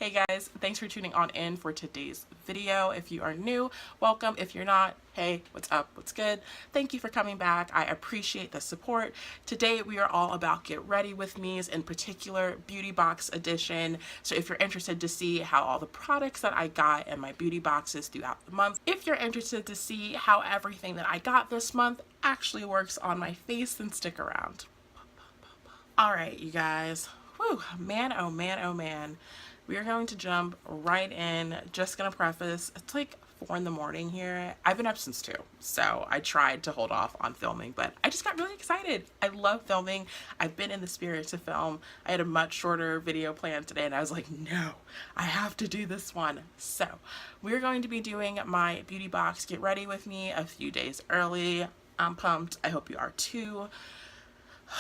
Hey guys, thanks for tuning on in for today's video. If you are new, welcome. If you're not, hey, what's up? What's good? Thank you for coming back. I appreciate the support. Today we are all about Get Ready With Me's, in particular beauty box edition. So if you're interested to see how all the products that I got in my beauty boxes throughout the month, if you're interested to see how everything that I got this month actually works on my face, then stick around. All right, you guys. Whew, man, oh man, oh man. We are going to jump right in. Just gonna preface, it's like 4 in the morning here. I've been up since 2, so I tried to hold off on filming, but I just got really excited. I love filming. I've been in the spirit to film. I had a much shorter video planned today, and I was like, no, I have to do this one. So we're going to be doing my beauty box Get Ready With Me a few days early. I'm pumped. I hope you are too.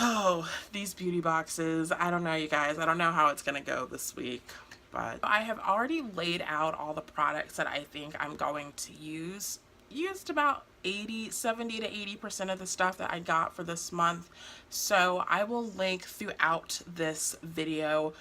Oh, these beauty boxes. I don't know, you guys. I don't know how it's gonna go this week, but I have already laid out all the products that I think I'm going to use. Used about 70 to 80% of the stuff that I got for this month. So I will link throughout this video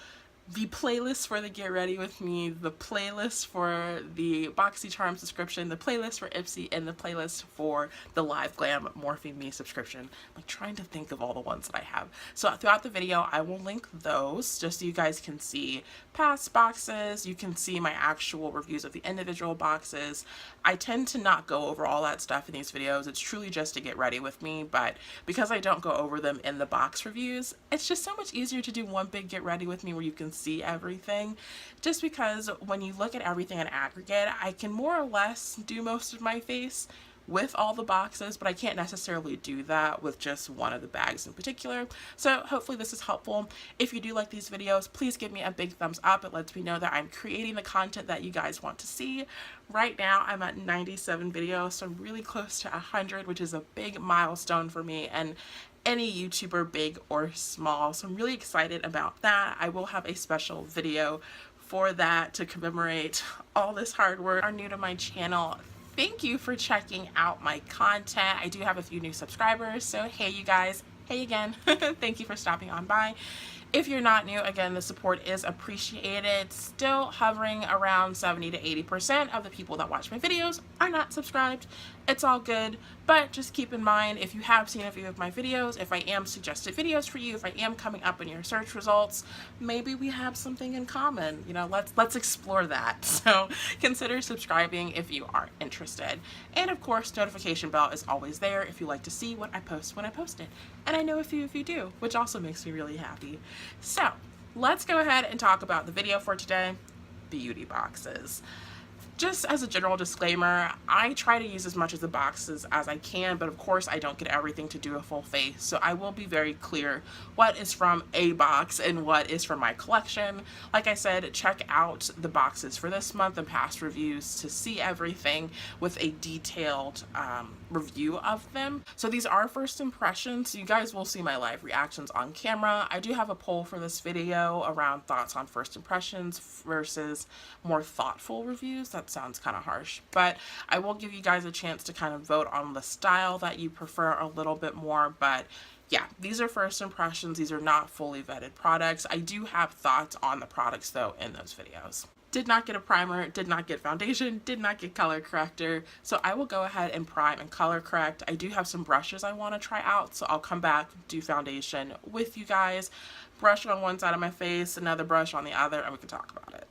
the playlist for the Get Ready With Me, the playlist for the Boxycharm subscription, the playlist for Ipsy, and the playlist for the Liveglam Morphing Me subscription. I'm like trying to think of all the ones that I have. So throughout the video, I will link those just so you guys can see past boxes. You can see my actual reviews of the individual boxes. I tend to not go over all that stuff in these videos. It's truly just to get ready with me, but because I don't go over them in the box reviews, it's just so much easier to do one big Get Ready With Me where you can see everything. Just because when you look at everything in aggregate, I can more or less do most of my face with all the boxes, but I can't necessarily do that with just one of the bags in particular. So hopefully this is helpful. If you do like these videos, please give me a big thumbs up. It lets me know that I'm creating the content that you guys want to see. Right now I'm at 97 videos, so I'm really close to 100, which is a big milestone for me and any YouTuber, big or small. So I'm really excited about that. I will have a special video for that to commemorate all this hard work. Are new to my channel, thank you for checking out my content. I do have a few new subscribers, so hey you guys, hey again. Thank you for stopping on by. If you're not new, again, the support is appreciated. Still hovering around 70 to 80% of the people that watch my videos are not subscribed. It's all good, but just keep in mind, if you have seen a few of my videos, if I am suggested videos for you, if I am coming up in your search results, maybe we have something in common. You know, let's explore that. So consider subscribing if you are interested. And of course, notification bell is always there if you like to see what I post when I post it. And I know a few of you do, which also makes me really happy. So let's go ahead and talk about the video for today, beauty boxes. Just as a general disclaimer, I try to use as much of the boxes as I can, but of course I don't get everything to do a full face. So I will be very clear what is from a box and what is from my collection. Like I said, check out the boxes for this month and past reviews to see everything with a detailed review of them. So these are first impressions. You guys will see my live reactions on camera. I do have a poll for this video around thoughts on first impressions versus more thoughtful reviews. That sounds kind of harsh, but I will give you guys a chance to kind of vote on the style that you prefer a little bit more. But yeah, these are first impressions. These are not fully vetted products. I do have thoughts on the products though in those videos. Did not get a primer, did not get foundation, did not get color corrector. So I will go ahead and prime and color correct. I do have some brushes I want to try out, so I'll come back, do foundation with you guys. Brush on one side of my face, another brush on the other, and we can talk about it.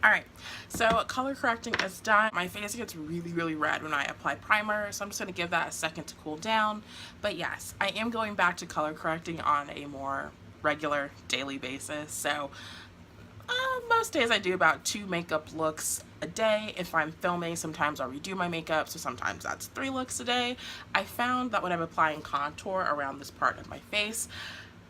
Alright, so color correcting is done. My face gets really red when I apply primer, so I'm just going to give that a second to cool down. But yes, I am going back to color correcting on a more regular daily basis. So most days I do about 2 makeup looks a day. If I'm filming, sometimes I'll redo my makeup, so sometimes that's 3 looks a day. I found that when I'm applying contour around this part of my face,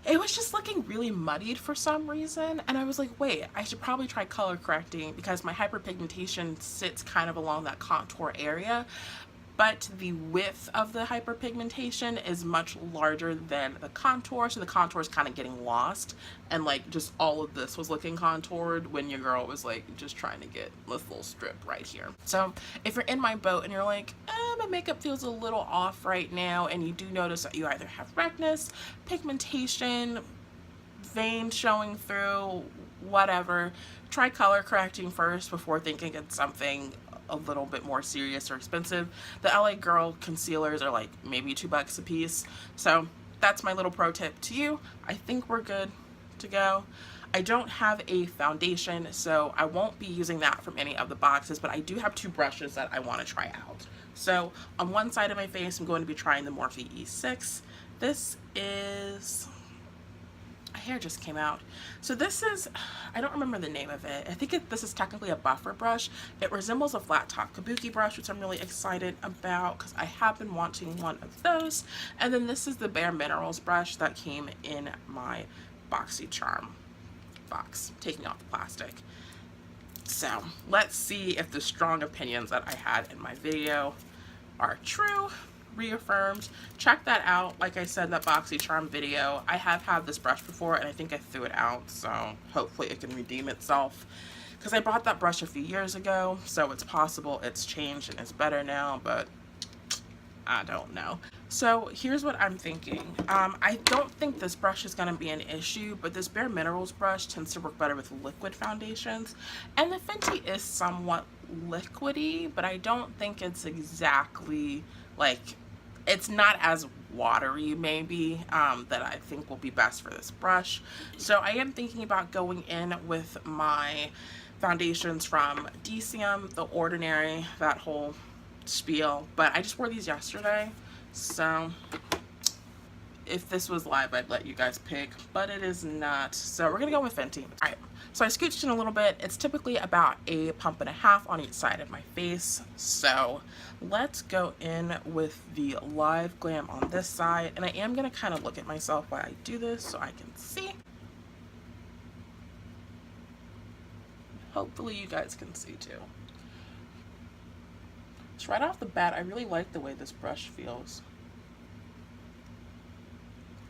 it was just looking really muddied for some reason, and I was like, wait, I should probably try color correcting because my hyperpigmentation sits kind of along that contour area, but the width of the hyperpigmentation is much larger than the contour, so the contour is kind of getting lost, and like just all of this was looking contoured when your girl was like just trying to get this little strip right here. So if you're in my boat and you're like, my makeup feels a little off right now, and you do notice that you either have redness, pigmentation, veins showing through, whatever. Try color correcting first before thinking it's something a little bit more serious or expensive. The LA Girl concealers are like maybe $2 a piece. So that's my little pro tip to you. I think we're good to go. I don't have a foundation, so I won't be using that from any of the boxes, but I do have 2 brushes that I want to try out. So on one side of my face, I'm going to be trying the Morphe E6. This is, my hair just came out. So this is, I don't remember the name of it. I think this is technically a buffer brush. It resembles a flat top kabuki brush, which I'm really excited about because I have been wanting one of those. And then this is the Bare Minerals brush that came in my Boxycharm box, taking off the plastic. So let's see if the strong opinions that I had in my video are true, reaffirmed. Check that out. Like I said, that Boxycharm video, I have had this brush before and I think I threw it out, so hopefully it can redeem itself, because I bought that brush a few years ago, so it's possible it's changed and it's better now, but I don't know. So here's what I'm thinking. I don't think this brush is going to be an issue, but this Bare Minerals brush tends to work better with liquid foundations. And the Fenty is somewhat liquidy, but I don't think it's exactly like, it's not as watery maybe, that I think will be best for this brush. So I am thinking about going in with my foundations from DCM, The Ordinary, that whole spiel, but I just wore these yesterday, so if this was live I'd let you guys pick, but it is not, so we're gonna go with Fenty. Alright, so I scooched in a little bit. It's typically about a pump and a half on each side of my face, so let's go in with the Liveglam on this side, and I am gonna kind of look at myself while I do this so I can see. Hopefully you guys can see too. So right off the bat, I really like the way this brush feels.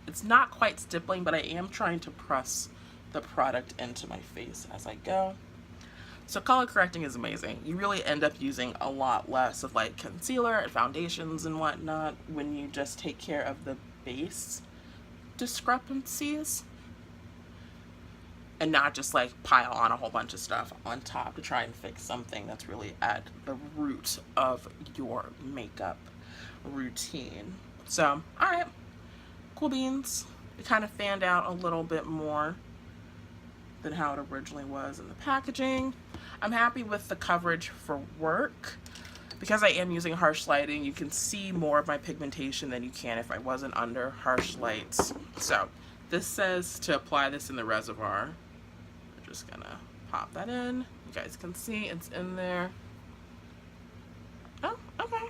It's not quite stippling, but I am trying to press the product into my face as I go. So color correcting is amazing. You really end up using a lot less of like concealer and foundations and whatnot when you just take care of the base discrepancies and not just like pile on a whole bunch of stuff on top to try and fix something that's really at the root of your makeup routine. So, alright, cool beans. It kind of fanned out a little bit more than how it originally was in the packaging. I'm happy with the coverage for work. Because I am using harsh lighting, you can see more of my pigmentation than you can if I wasn't under harsh lights. So, this says to apply this in the reservoir. Just gonna pop that in. You guys can see it's in there. Oh, okay.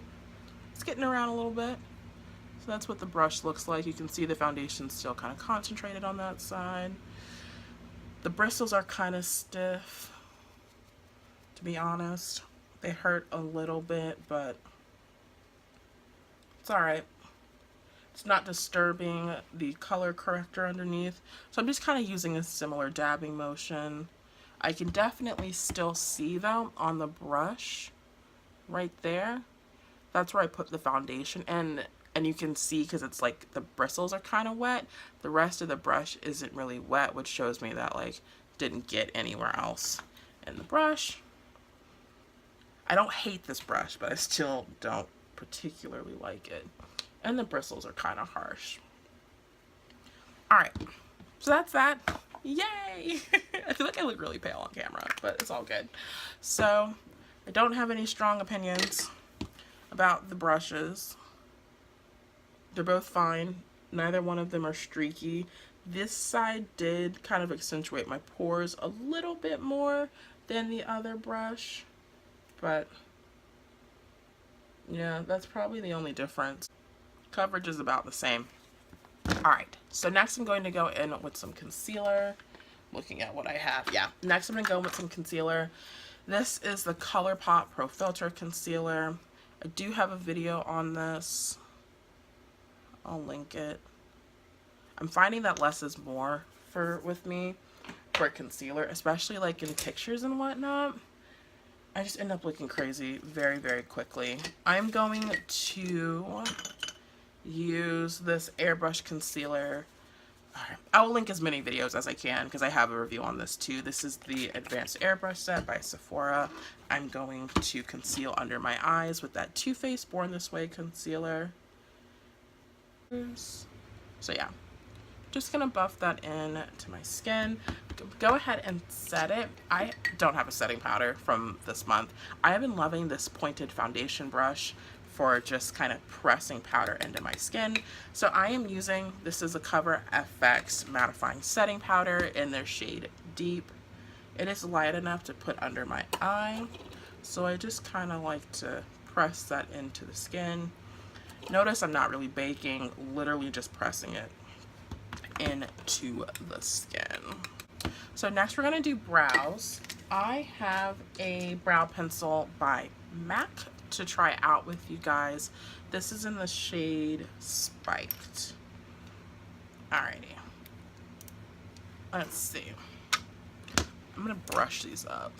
It's getting around a little bit. So that's what the brush looks like. You can see the foundation's still kind of concentrated on that side. The bristles are kind of stiff, to be honest. They hurt a little bit, but it's alright. It's not disturbing the color corrector underneath. So I'm just kind of using a similar dabbing motion. I can definitely still see them on the brush right there. That's where I put the foundation, and you can see because it's like the bristles are kind of wet. The rest of the brush isn't really wet, which shows me that like didn't get anywhere else in the brush. I don't hate this brush, but I still don't particularly like it. And the bristles are kind of harsh. Alright, so that's that. Yay! I feel like I look really pale on camera, but it's all good. So, I don't have any strong opinions about the brushes. They're both fine. Neither one of them are streaky. This side did kind of accentuate my pores a little bit more than the other brush. But, yeah, that's probably the only difference. Coverage is about the same. Alright, so next I'm going to go in with some concealer. Looking at what I have. Yeah, next I'm going to go with some concealer. This is the ColourPop Pro Filter Concealer. I do have a video on this. I'll link it. I'm finding that less is more with me for concealer, especially like in pictures and whatnot. I just end up looking crazy very, very quickly. I'm going to use this airbrush concealer Alright, I will link as many videos as I can because I have a review on this too. This is the Advanced Airbrush Set by Sephora. I'm going to conceal under my eyes with that Too Faced Born This Way concealer. So yeah, just gonna buff that in to my skin. Go ahead and set it. I don't have a setting powder from this month. I have been loving this pointed foundation brush for just kind of pressing powder into my skin. So I am using, this is a Cover FX mattifying setting powder in their shade Deep. It is light enough to put under my eye. So I just kind of like to press that into the skin. Notice I'm not really baking, literally just pressing it into the skin. So next we're gonna do brows. I have a brow pencil by MAC to try out with you guys. This is in the shade Spiked. Alrighty. Let's see. I'm gonna brush these up.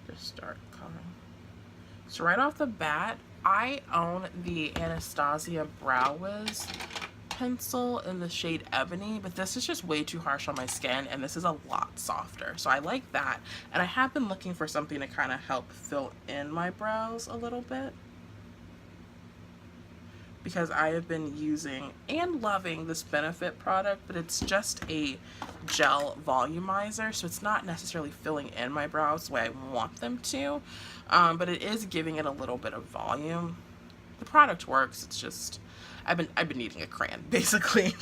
Just start coloring. So right off the bat, I own the Anastasia Brow Wiz pencil in the shade Ebony, but this is just way too harsh on my skin, and this is a lot softer. So I like that, and I have been looking for something to kind of help fill in my brows a little bit, because I have been using and loving this Benefit product, but it's just a gel volumizer, so it's not necessarily filling in my brows the way I want them to, but it is giving it a little bit of volume. The product works, it's just I've been needing a crayon basically.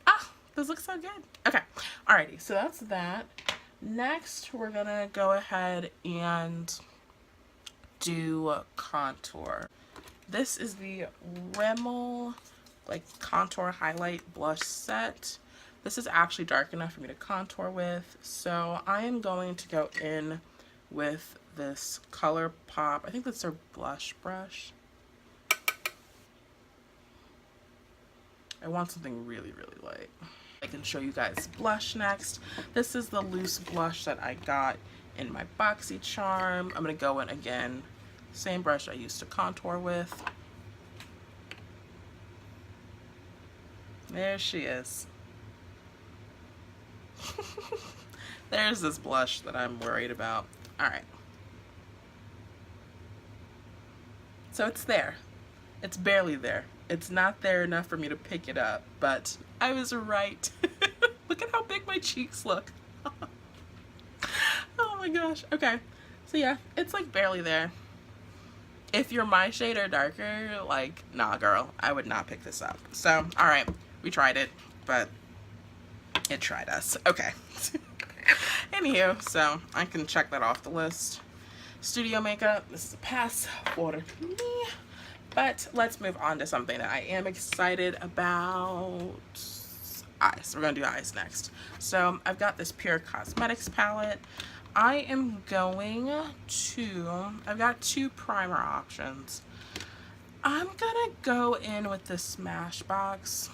Ah, this looks so good. Okay, alrighty, so that's that. Next we're gonna go ahead and do contour. This is the Rimmel contour highlight blush set. This is actually dark enough for me to contour with, so I am going to go in with this ColourPop. I think that's their blush brush. I want something really, really light. I can show you guys blush next. This is the loose blush that I got in my Boxycharm. I'm gonna go in again, same brush I used to contour with. There she is. There's this blush that I'm worried about. Alright. So it's there. It's barely there. It's not there enough for me to pick it up, but I was right. Look at how big my cheeks look. Oh my gosh. Okay. So yeah, it's like barely there. If you're my shade or darker, like, nah girl, I would not pick this up. So, alright, we tried it, but it tried us. Okay. Anywho, so I can check that off the list. Studio makeup, this is a pass for me. But let's move on to something that I am excited about. Eyes. We're gonna do eyes next. So I've got this Pure Cosmetics palette. I am going to, I've got two primer options. I'm gonna go in with the Smashbox.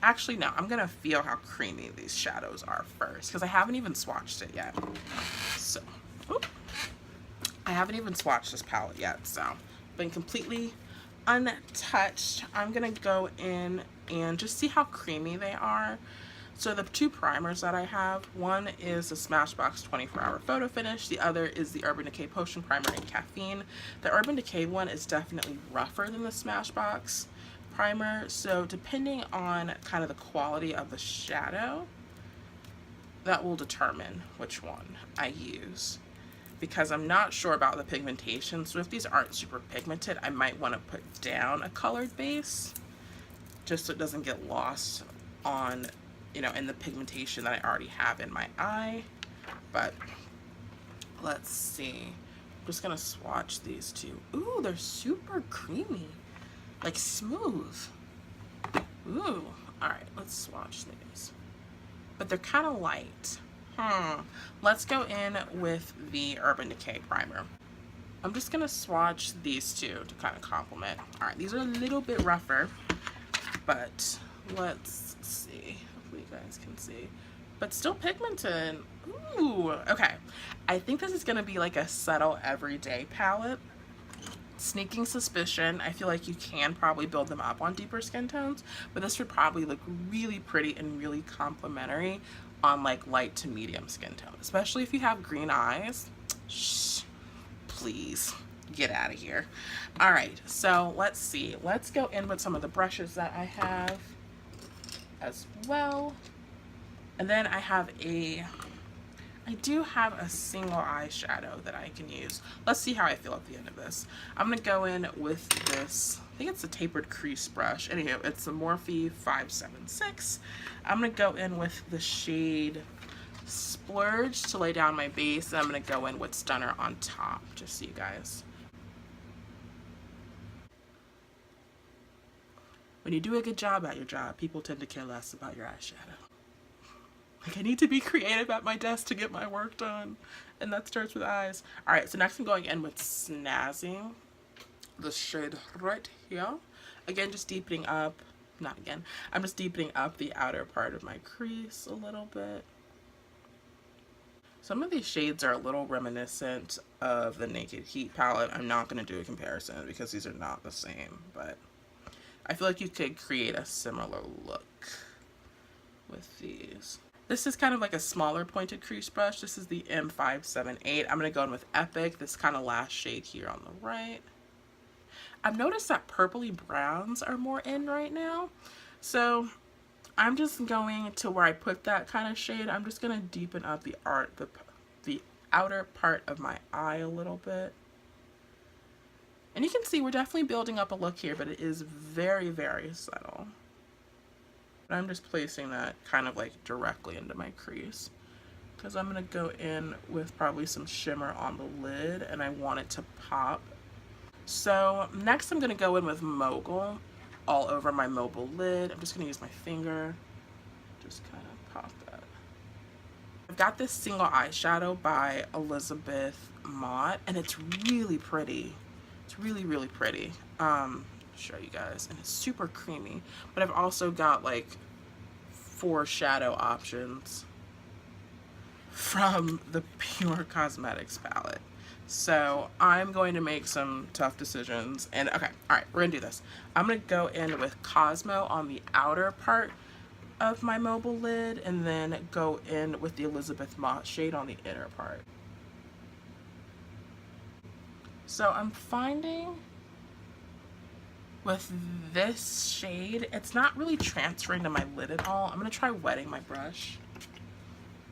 Actually, no, I'm gonna feel how creamy these shadows are first, because I haven't even swatched it yet. So, I haven't even swatched this palette yet, so been completely untouched. I'm gonna go in and just see how creamy they are. So the two primers that I have, one is the Smashbox 24-Hour Photo Finish, the other is the Urban Decay Potion Primer in Caffeine. The Urban Decay one is definitely rougher than the Smashbox primer, so depending on kind of the quality of the shadow, that will determine which one I use. Because I'm not sure about the pigmentation, so if these aren't super pigmented, I might want to put down a colored base just so it doesn't get lost on, you know, in the pigmentation that I already have in my eye. But let's see. I'm just gonna swatch these two. Ooh, they're super creamy, like smooth. Ooh, all right, let's swatch these. But they're kind of light. Let's go in with the Urban Decay primer. I'm just gonna swatch these two to kind of complement. All right, these are a little bit rougher, but let's see. Hopefully you guys can see. But still pigmented. Ooh, okay. I think this is gonna be like a subtle everyday palette. Sneaking suspicion, I feel like you can probably build them up on deeper skin tones, but this would probably look really pretty and really complimentary on like light to medium skin tone, especially if you have green eyes. Shh, please get out of here. All right, so let's see. Let's go in with some of the brushes that I have as well. And then I do have a single eyeshadow that I can use. Let's see how I feel at the end of this. I'm gonna go in with this, I think it's a tapered crease brush. Anywho, it's a Morphe 576. I'm gonna go in with the shade Splurge to lay down my base, and I'm gonna go in with Stunner on top, just so you guys. When you do a good job at your job, people tend to care less about your eyeshadow. Like, I need to be creative at my desk to get my work done, and that starts with eyes. All right, so next I'm going in with Snazzing, the shade right here. Again, just deepening up, I'm just deepening up the outer part of my crease a little bit. Some of these shades are a little reminiscent of the Naked Heat palette. I'm not going to do a comparison because these are not the same, but I feel like you could create a similar look with these. This is kind of like a smaller pointed crease brush. This is the M578. I'm going to go in with Epic, this kind of last shade here on the right. I've noticed that purpley browns are more in right now. So I'm just going to where I put that kind of shade. I'm just going to deepen up the outer part of my eye a little bit. And you can see we're definitely building up a look here, but it is very, very subtle. I'm just placing that kind of like directly into my crease because I'm going to go in with probably some shimmer on the lid and I want it to pop. So next I'm going to go in with Mogul all over my mobile lid. I'm just going to use my finger, just kind of pop that. I've got this single eyeshadow by Elizabeth Mott and it's really pretty. It's really, really pretty. Show you guys, and it's super creamy, but I've also got like 4 shadow options from the Pure Cosmetics palette, so I'm going to make some tough decisions. And okay, all right, we're gonna do this. I'm gonna go in with Cosmo on the outer part of my mobile lid and then go in with the Elizabeth Mott shade on the inner part. So I'm finding with this shade, it's not really transferring to my lid at all. I'm gonna try wetting my brush.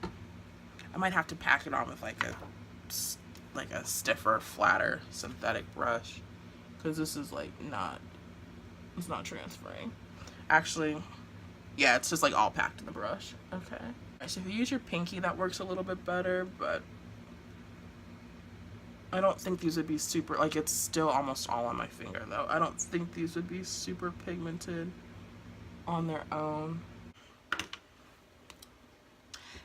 I might have to pack it on with like a stiffer, flatter synthetic brush because this is like it's not transferring. Actually, yeah, it's just like all packed in the brush. Okay. So if you use your pinky, that works a little bit better, but I don't think these would be super, like it's still almost all on my finger though. I don't think these would be super pigmented on their own.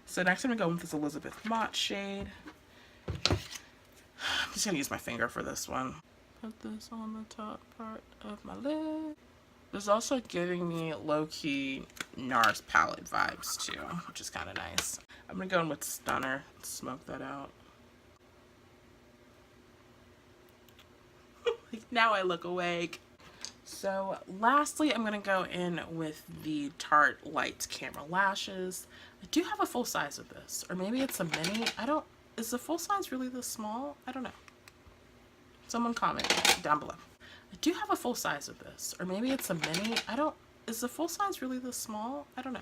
So next I'm gonna go with this Elizabeth Mott shade. I'm just gonna use my finger for this one. Put this on the top part of my lid. This is also giving me low-key NARS palette vibes too, which is kind of nice. I'm gonna go in with Stunner, smoke that out. Now I look awake. So lastly, I'm going to go in with the Tarte Light Camera Lashes. I do have a full size of this, or maybe it's a mini. Is the full size really this small? I don't know. Someone comment down below. I do have a full size of this, or maybe it's a mini. Is the full size really this small? I don't know.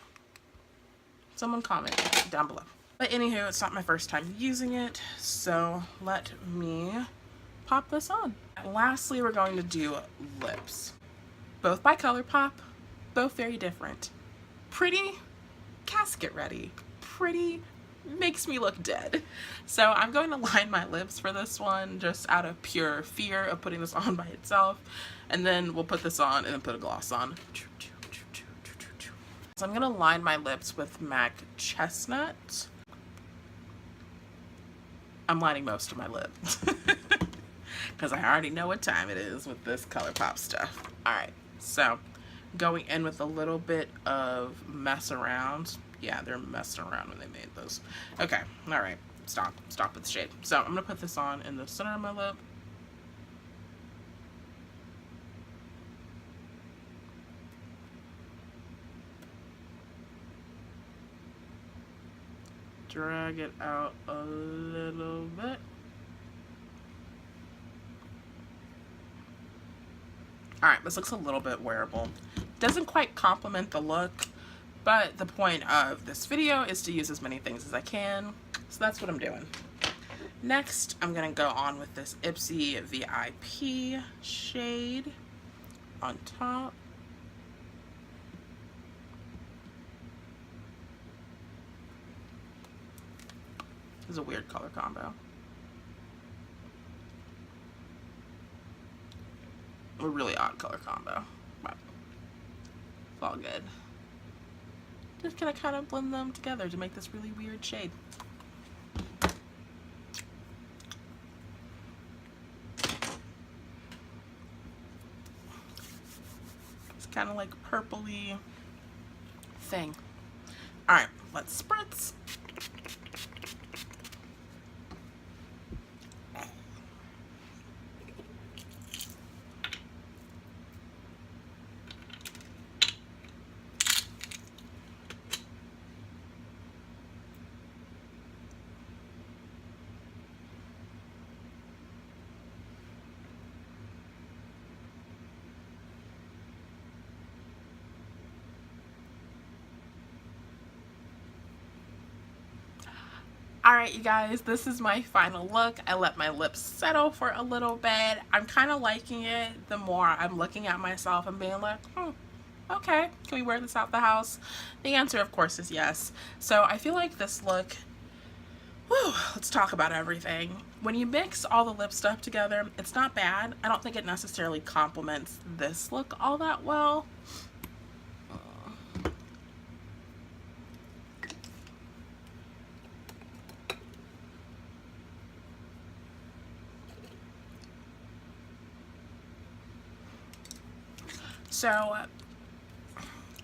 Someone comment down below. But anywho, it's not my first time using it, so let me pop this on. And lastly, we're going to do lips. Both by ColourPop, both very different. Pretty, casket ready. Pretty, makes me look dead. So I'm going to line my lips for this one just out of pure fear of putting this on by itself. And then we'll put this on and then put a gloss on. So I'm going to line my lips with MAC Chestnut. I'm lining most of my lips. Because I already know what time it is with this ColourPop stuff. Alright, so going in with a little bit of mess around. Yeah, they're messing around when they made those. Okay, alright, stop with the shade. So I'm going to put this on in the center of my lip. drag it out a little bit. Alright, this looks a little bit wearable. Doesn't quite complement the look, but the point of this video is to use as many things as I can, so that's what I'm doing. Next, I'm going to go on with this Ipsy VIP shade on top. This is a weird color combo. A really odd color combo, but it's all good. Just gonna kind of blend them together to make this really weird shade. It's kind of like purpley thing. All right, let's spritz. Alright, you guys, this is my final look. I let my lips settle for a little bit. I'm kind of liking it. The more I'm looking at myself and being like, okay, can we wear this out the house? The answer, of course, is yes. So I feel like this look, let's talk about everything. When you mix all the lip stuff together, it's not bad. I don't think it necessarily complements this look all that well. So,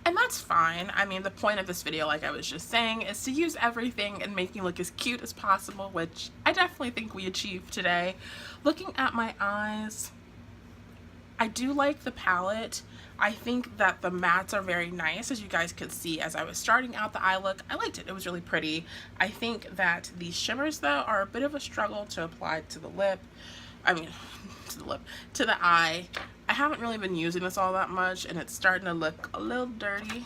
and that's fine. I mean, the point of this video, like I was just saying, is to use everything and make you look as cute as possible, which I definitely think we achieved today. Looking at my eyes, I do like the palette. I think that the mattes are very nice, as you guys could see as I was starting out the eye look. I liked it. It was really pretty. I think that the shimmers, though, are a bit of a struggle to apply to the lip. I mean, to the eye. I haven't really been using this all that much, and it's starting to look a little dirty.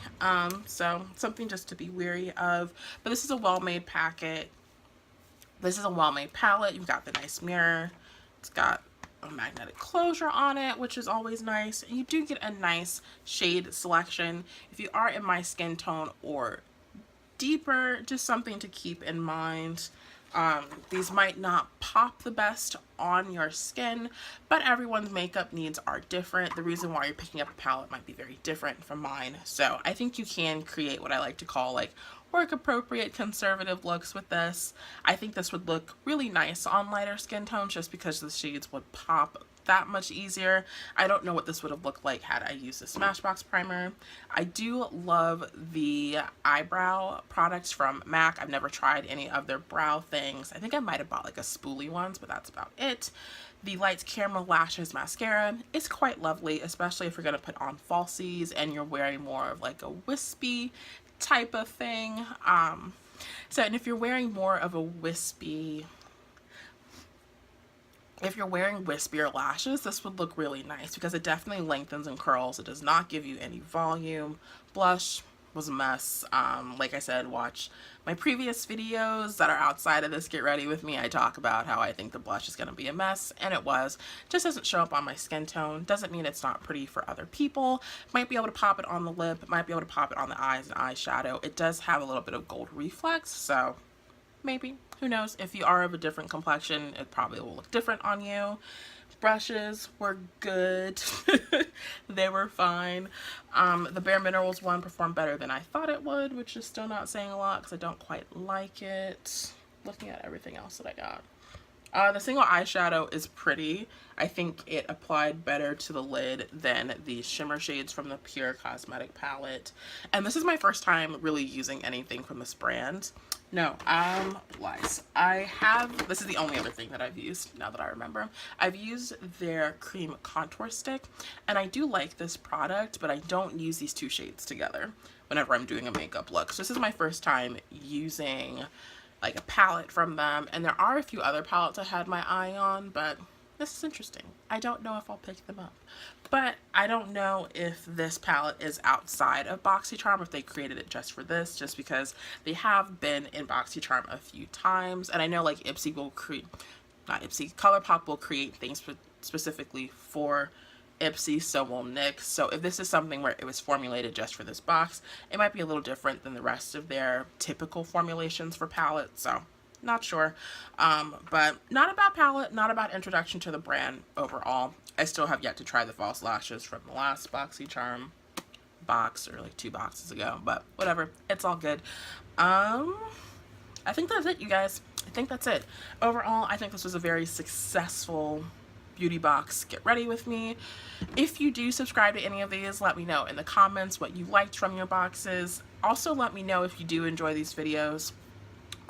So something just to be wary of. But this is a well-made packet. This is a well-made palette. You've got the nice mirror. It's got a magnetic closure on it, which is always nice. And you do get a nice shade selection. If you are in my skin tone or deeper, just something to keep in mind. These might not pop the best on your skin, but everyone's makeup needs are different. The reason why you're picking up a palette might be very different from mine. So I think you can create what I like to call like work appropriate conservative looks with this. I think this would look really nice on lighter skin tones just because the shades would pop that much easier. I don't know what this would have looked like had I used the Smashbox primer. I do love the eyebrow products from MAC. I've never tried any of their brow things. I think I might have bought like a spoolie ones, but that's about it. The Lights Camera Lashes mascara is quite lovely, especially if you're going to put on falsies and you're wearing more of like a wispy type of thing. And if you're wearing more of a wispy, if you're wearing wispier lashes, this would look really nice because it definitely lengthens and curls. It does not give you any volume. Blush was a mess. Like I said, watch my previous videos that are outside of this Get Ready With Me. I talk about how I think the blush is going to be a mess, and it was. Just doesn't show up on my skin tone. Doesn't mean it's not pretty for other people. Might be able to pop it on the lip. Might be able to pop it on the eyes and eyeshadow. It does have a little bit of gold reflex, so maybe. Who knows? If you are of a different complexion, it probably will look different on you. Brushes were good. They were fine. The Bare Minerals one performed better than I thought it would, which is still not saying a lot because I don't quite like it. Looking at everything else that I got. The single eyeshadow is pretty. I think it applied better to the lid than the shimmer shades from the Pure Cosmetic palette. And this is my first time really using anything from this brand. No, lies. This is the only other thing that I've used now that I remember. I've used their cream contour stick, and I do like this product, but I don't use these two shades together whenever I'm doing a makeup look. So this is my first time using like a palette from them, and there are a few other palettes I had my eye on, but this is interesting. I don't know if I'll pick them up, but I don't know if this palette is outside of Boxycharm, if they created it just for this, just because they have been in Boxycharm a few times, and I know like Ipsy will create, not Ipsy, ColourPop will create things specifically for Ipsy, so will NYX. So if this is something where it was formulated just for this box, it might be a little different than the rest of their typical formulations for palettes, so not sure. But not a bad palette, not a bad introduction to the brand overall. I still have yet to try the false lashes from the last Boxycharm box, or like 2 boxes ago, but whatever, it's all good. I think that's it, you guys. I think that's it. Overall, I think this was a very successful beauty box get ready with me. If you do subscribe to any of these, let me know in the comments what you liked from your boxes. Also, let me know if you do enjoy these videos.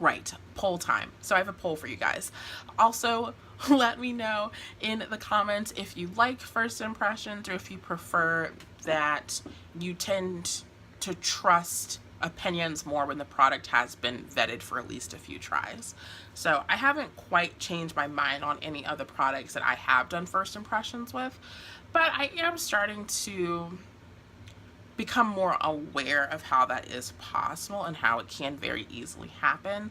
Right, poll time. So I have a poll for you guys. Also, let me know in the comments if you like first impressions, or if you prefer that you tend to trust opinions more when the product has been vetted for at least a few tries. So I haven't quite changed my mind on any other products that I have done first impressions with, but I am starting to become more aware of how that is possible and how it can very easily happen.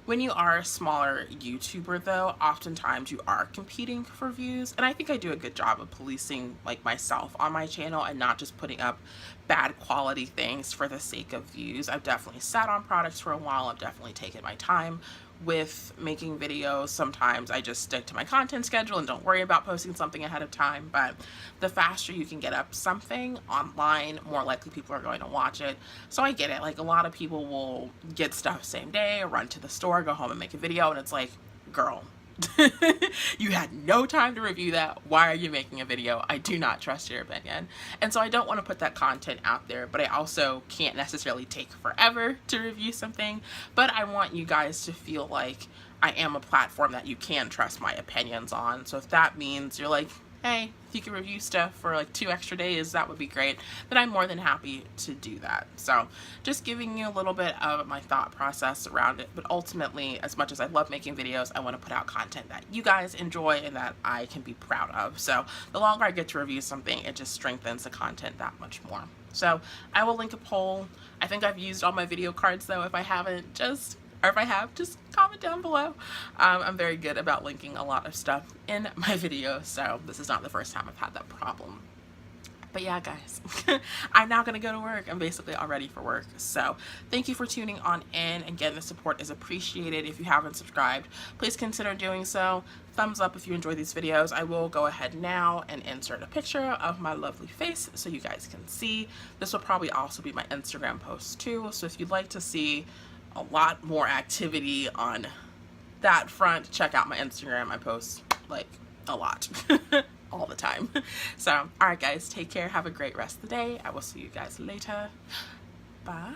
When you are a smaller YouTuber though, oftentimes you are competing for views, and I think I do a good job of policing like myself on my channel and not just putting up bad quality things for the sake of views. I've definitely sat on products for a while. I've definitely taken my time with making videos. Sometimes I just stick to my content schedule and don't worry about posting something ahead of time, but the faster you can get up something online, more likely people are going to watch it. So I get it. Like, a lot of people will get stuff same day, run to the store, go home and make a video, and it's like, girl, you had no time to review that. Why are you making a video? I do not trust your opinion. And so I don't want to put that content out there, but I also can't necessarily take forever to review something. But I want you guys to feel like I am a platform that you can trust my opinions on. So if that means you're like, hey, if you can review stuff for like 2 extra days, that would be great, then I'm more than happy to do that. So just giving you a little bit of my thought process around it. But ultimately, as much as I love making videos, I want to put out content that you guys enjoy and that I can be proud of. So the longer I get to review something, it just strengthens the content that much more. So I will link a poll. I think I've used all my video cards though. If I haven't, just comment down below. I'm very good about linking a lot of stuff in my videos, so this is not the first time I've had that problem. But yeah, guys, I'm now gonna go to work. I'm basically all ready for work. So thank you for tuning on in. Again, the support is appreciated. If you haven't subscribed, please consider doing so. Thumbs up if you enjoy these videos. I will go ahead now and insert a picture of my lovely face so you guys can see. This will probably also be my Instagram post too. So if you'd like to see a lot more activity on that front, check out my Instagram. I post like a lot all the time. So all right guys, take care, have a great rest of the day. I will see you guys later. Bye.